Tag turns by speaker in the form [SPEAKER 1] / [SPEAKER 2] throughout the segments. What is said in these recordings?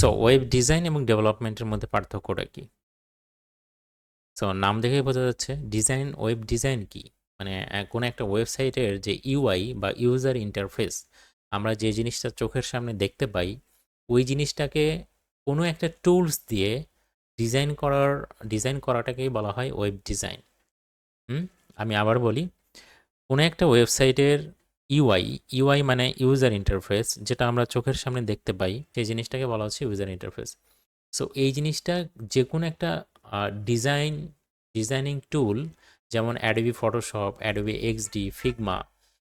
[SPEAKER 1] So web design এবং ডেভেলপমেন্টের মধ্যে পার্থক্যটা কি? সো নাম দেখেই বোঝা যাচ্ছে ডিজাইন। ওয়েব ডিজাইন কি? মানে কোনো একটা ওয়েবসাইটের যে ইউআই বা ইউজার ইন্টারফেস, আমরা যে জিনিসটা চোখের সামনে দেখতে পাই, ওই জিনিসটাকে কোনো একটা টুলস দিয়ে ডিজাইন করাটাকেই বলা হয় ওয়েব ডিজাইন। আমি আবার বলি, কোনো একটা ওয়েবসাইটের ইউআই, ইউআই মানে ইউজার ইন্টারফেস, যেটা আমরা চোখের সামনে দেখতে পাই, সেই জিনিসটাকে বলা হচ্ছে ইউজার ইন্টারফেস। সো এই জিনিসটা যে কোনো একটা ডিজাইনিং টুল, যেমন Adobe Photoshop, Adobe XD, Figma,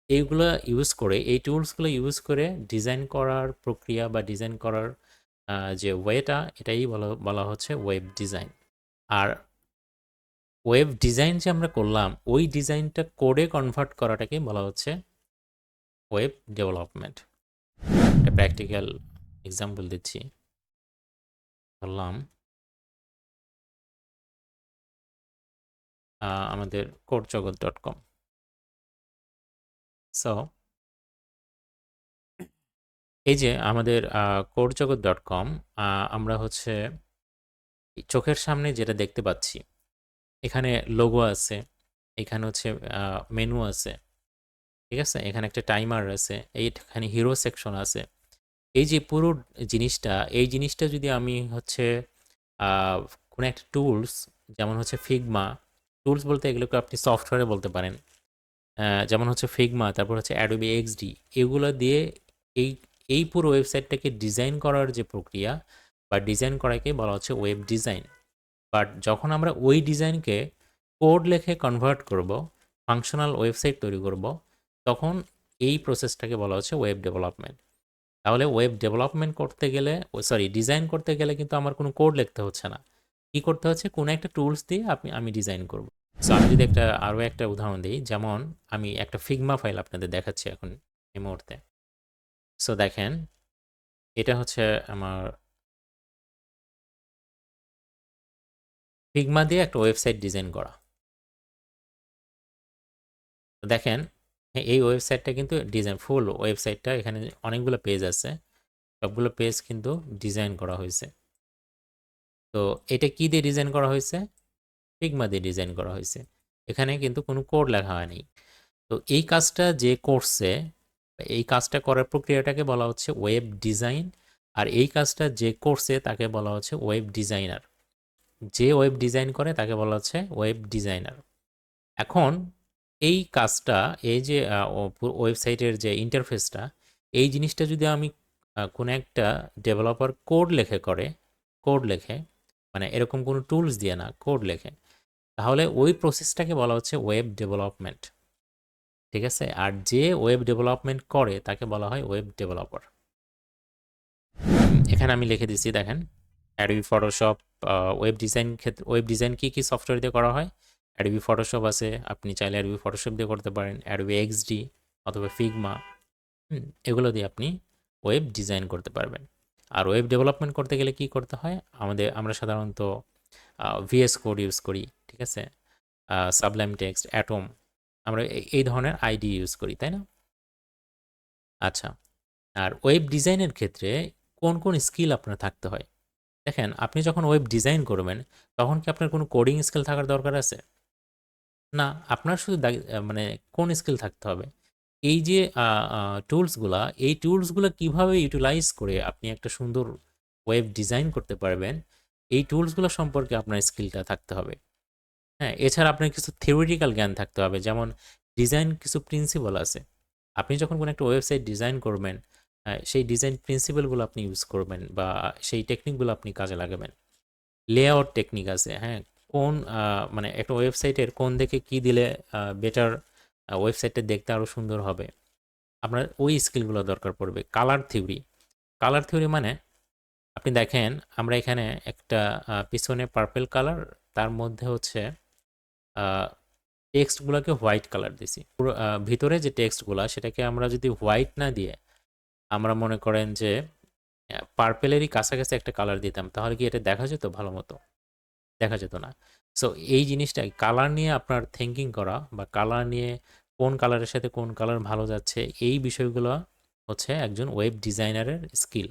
[SPEAKER 1] এই টুলসগুলো ইউজ করে ডিজাইন করার প্রক্রিয়া বা ডিজাইন করার যে ওয়েটা, এটাই বলা হচ্ছে ওয়েব ডিজাইন। আর ওয়েব ডিজাইন যে আমরা করলাম, ওই ডিজাইনটা কোডে কনভার্ট করাটাকে বলা হচ্ছে ওয়েব ডেভেলপমেন্ট। একটা প্র্যাকটিক্যাল এক্সাম্পল দিচ্ছি। বললাম আমাদের CodeJogot.com। সো এই যে আমাদের CodeJogot.com, আমরা হচ্ছে চোখের সামনে যেটা দেখতে পাচ্ছি, এখানে লোগো আছে, এখানে হচ্ছে মেনু আছে, ঠিক আছে, এখানে একটা টাইমার আছে, এইখানে হিরো সেকশন আছে। এই যে পুরো এই জিনিসটা যদি আমি হচ্ছে কোনো একটা টুলস, যেমন হচ্ছে ফিগমা, টুলস বলতে এগুলোকে আপনি সফটওয়্যারে বলতে পারেন, যেমন হচ্ছে ফিগমা, তারপর হচ্ছে অ্যাডোবি এক্সডি, এগুলো দিয়ে এই এই পুরো ওয়েবসাইটটাকে ডিজাইন করার যে প্রক্রিয়া বা ডিজাইন করাকে বলা হচ্ছে ওয়েব ডিজাইন। বাট যখন আমরা ওই ডিজাইনকে কোড লেখে কনভার্ট করব, ফাংশনাল ওয়েবসাইট তৈরি করব, তখন এই প্রসেসটাকে বলা হচ্ছে ওয়েব ডেভেলপমেন্ট। তাহলে ওয়েব ডেভেলপমেন্ট করতে গেলে, ডিজাইন করতে গেলে কিন্তু আমার কোনো কোড লিখতে হচ্ছে না। কি করতে হচ্ছে? কোনো একটা টুলস দিয়ে আমি ডিজাইন করব। সো আমি যদি আরও একটা উদাহরণ দিই, যেমন আমি একটা ফিগমা ফাইল আপনাদের দেখাচ্ছি এখন এই মুহূর্তে। সো দেখেন, এটা হচ্ছে আমার ফিগমা দিয়ে একটা ওয়েবসাইট ডিজাইন করা। দেখেন, এই ওয়েবসাইটটা কিন্তু ডিজাইন, ফুল ওয়েবসাইটটা, এখানে অনেকগুলো পেজ আছে, সবগুলো পেজ কিন্তু ডিজাইন করা হয়েছে। তো এটা কি দিয়ে ডিজাইন করা হয়েছে? ফিগমা দিয়ে ডিজাইন করা হয়েছে। এখানে কিন্তু কোনো কোড লেখা হয়নি। তো এই কাজটা যে করছে, এই কাজটা করার প্রক্রিয়াটাকে বলা হচ্ছে ওয়েব ডিজাইন। আর এই কাজটা যে করছে তাকে বলা হচ্ছে ওয়েব ডিজাইনার। যে ওয়েব ডিজাইন করে তাকে বলা হচ্ছে ওয়েব ডিজাইনার। এখন এই কাজটা, এই যে ওয়েবসাইটের যে ইন্টারফেসটা, এই জিনিসটা যদি আমি কোনো একটা ডেভেলপার কোড লেখে, মানে এরকম কোনো টুলস দিয়ে না, কোড লেখে, তাহলে ওই প্রসেসটাকে বলা হচ্ছে ওয়েব ডেভেলপমেন্ট। ঠিক আছে? আর যে ওয়েব ডেভেলপমেন্ট করে তাকে বলা হয় ওয়েব ডেভেলপার। এখানে আমি লিখে দিচ্ছি, দেখেন, অ্যাডোবি ফটোশপ, ওয়েব ডিজাইন কি সফটওয়্যার দিয়ে করা হয়? অ্যাডোবি ফটোশপ আছে, আপনি চাইলে অ্যাডোবি ফটোশপ দিয়ে করতে পারেন, অ্যাডোবি এক্সডি অথবা ফিগমা, এগুলো দিয়ে আপনি ওয়েব ডিজাইন করতে পারবেন। আর ওয়েব ডেভেলপমেন্ট করতে গেলে কি করতে হয়? আমরা সাধারণত ভিএস কোড ইউজ করি, ঠিক আছে, সাবলাইম টেক্সট, অ্যাটম, আমরা এই ধরনের আইডি ইউজ করি, তাই না? আচ্ছা, আর ওয়েব ডিজাইনের ক্ষেত্রে কোন কোন স্কিল আপনার থাকতে হয়? দেখেন, আপনি যখন ওয়েব ডিজাইন করবেন, তখন কি আপনার কোনো কোডিং স্কিল থাকার দরকার আছে? না, আপনার শুধু মানে কোন স্কিল থাকতে হবে? এই যে টুলসগুলা, এই টুলসগুলো কিভাবে ইউটিলাইজ করে আপনি একটা সুন্দর ওয়েব ডিজাইন করতে পারবেন, এই টুলসগুলো সম্পর্কে আপনার স্কিলটা থাকতে হবে। হ্যাঁ, এছাড়া আপনার কিছু থিওরিটিক্যাল জ্ঞান থাকতে হবে, যেমন ডিজাইন কিছু প্রিন্সিপাল আছে। আপনি যখন কোনো একটা ওয়েবসাইট ডিজাইন করবেন, সেই ডিজাইন প্রিন্সিপালগুলো আপনি ইউজ করবেন বা সেই টেকনিকগুলো আপনি কাজে লাগাবেন। লেআউট টেকনিক আছে, হ্যাঁ, কোন মানে একটা ওয়েবসাইটের কোন দিকে কি দিলে বেটার ওয়েবসাইটটা দেখতে আরও সুন্দর হবে, আপনার ওই স্কিলগুলো দরকার পড়বে। কালার থিওরি মানে, আপনি দেখেন, আমরা এখানে একটা পিছনে পার্পেল কালার, তার মধ্যে হচ্ছে টেক্সটগুলোকে হোয়াইট কালার দিছি। পুরো ভিতরে যে টেক্সটগুলো, সেটাকে আমরা যদি হোয়াইট না দিয়ে আমরা মনে করেন যে পার্পেলেরই কাছাকাছি একটা কালার দিতাম, তাহলে কি এটা দেখা যেত? ভালো মতো দেখা যেত না। সো এই জিনিসটা, কালার নিয়ে আপনার থিঙ্কিং করা বা কালার নিয়ে কোন কালারের সাথে কোন কালার ভালো যাচ্ছে, এই বিষয়গুলো হচ্ছে একজন ওয়েব ডিজাইনারের স্কিল।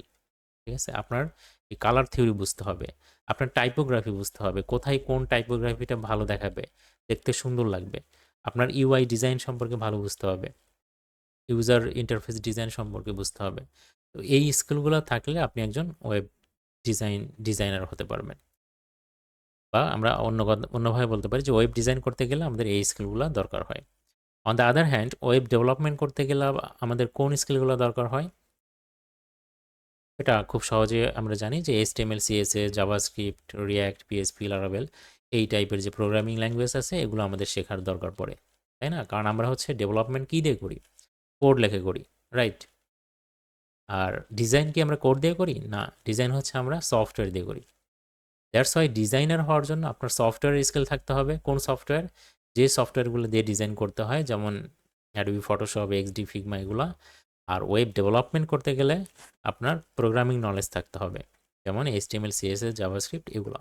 [SPEAKER 1] ঠিক আছে? আপনার এই কালার থিওরি বুঝতে হবে, আপনার টাইপোগ্রাফি বুঝতে হবে, কোথায় কোন টাইপোগ্রাফিটা ভালো দেখাবে, দেখতে সুন্দর লাগবে, আপনার ইউআই ডিজাইন সম্পর্কে ভালো বুঝতে হবে, ইউজার ইন্টারফেস ডিজাইন সম্পর্কে বুঝতে হবে। তো এই স্কিলগুলো থাকলে আপনি একজন ওয়েব ডিজাইনার হতে পারবেন। বা আমরা অন্যভাবে বলতে পারি যে ওয়েব ডিজাইন করতে গেলে আমাদের এই স্কিলগুলো দরকার হয়। On the other hand web development করতে গেলে আমাদের কোন স্কিলগুলো দরকার হয়? এটা খুব সহজে আমরা জানি যে HTML, CSS, JavaScript, react, PHP, Laravel এই টাইপের যে প্রোগ্রামিং ল্যাঙ্গুয়েজ আছে এগুলো আমাদের শেখার দরকার পড়ে, তাই না? কারণ আমরা হচ্ছে ডেভেলপমেন্ট কী দিয়ে করি? কোড লেখে করি, রাইট? আর ডিজাইন কি আমরা কোড দিয়ে করি? না, ডিজাইন হচ্ছে আমরা সফটওয়্যার দিয়ে করি। দ্যাটস ওয়াই ডিজাইনার হওয়ার জন্য আপনার সফটওয়্যারের স্কিল থাকতে হবে। কোন সফটওয়্যার? যে সফটওয়্যারগুলো দিয়ে ডিজাইন করতে হয়, যেমন অ্যাডোবি ফটোশপ, XD, ফিগমা এগুলো। আর ওয়েব ডেভেলপমেন্ট করতে গেলে আপনার প্রোগ্রামিং নলেজ থাকতে হবে, যেমন HTML, CSS, জাভাস্ক্রিপ্ট এগুলো।